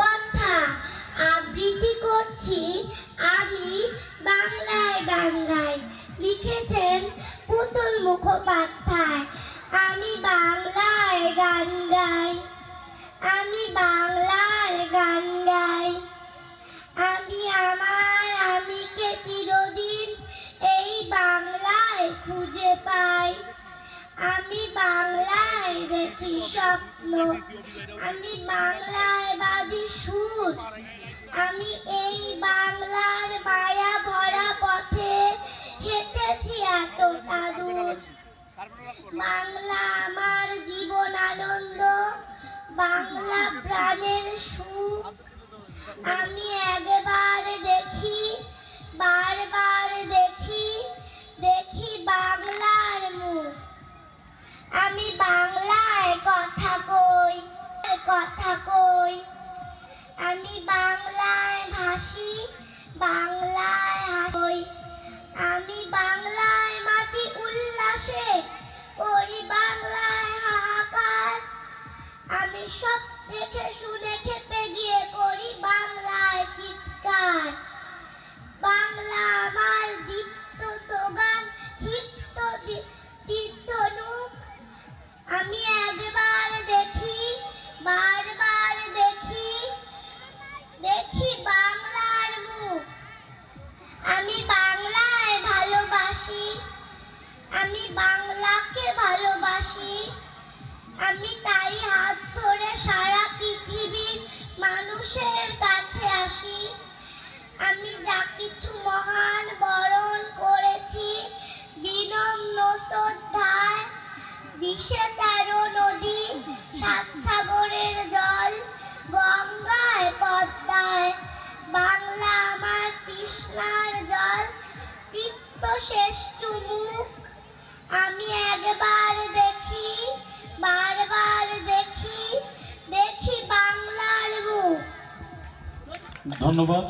কথা আবৃত্তি করছি আমি বাংলায় গান গাই। লিখেছেন পুতুল মুখোপাধ্যায়। আমি বাংলায় গান গাই, আমি বাংলার গান গাই। আমি আমার আমিকে চিরদিন এই বাংলায় খুঁজে পাই। আমি বাংলায় দেখি স্বপ্ন, আমি বাংলায় বাঁধি সুর। আমি এই বাংলার মায়া ভরা পথে হেঁটেছি এতটা দূর। বাংলা আমার জীবন আনন্দ, বাংলা প্রাণের সুখ। আমি একবার দেখি, বারবার দেখি, দেখি বাংলার মুখ। আমি বাংলায় কথা কই, কথা কই। আমি বাংলায় ভাসি, বাংলায় হাসি। আমি বাংলায় মাটি উল্লাসে করি, বাংলায় হাহাকার। আমি সব দেখে শুনে খেপে গিয়ে করি বাংলায় চিৎকার। বাংলা আমার দীপ্ত স্লোগান, ক্ষিপ্ত তীর্ধনুক। আমি একবার দেখি, বারবার দেখি, দেখি বাংলার মুখ। আমি বাংলায় ভালোবাসি, আমি বাংলাকে ভালোবাসি। আমি তাই হাত ধরে সারা পৃথিবীর মানুষের কাছে আসি। আমি যা কিছু মহান বরণ করেছি বিনম্র শ্রদ্ধায়। ২০-১৩ নদী, ৭ সাগরের জল, গঙ্গায় পদ্মায়। বাংলা আমার তৃষ্ণার জল, তৃপ্ত শেষ চুমুক। আমি একবার দেখি, বারবার দেখি, দেখি বাংলার মুখ। ধন্যবাদ।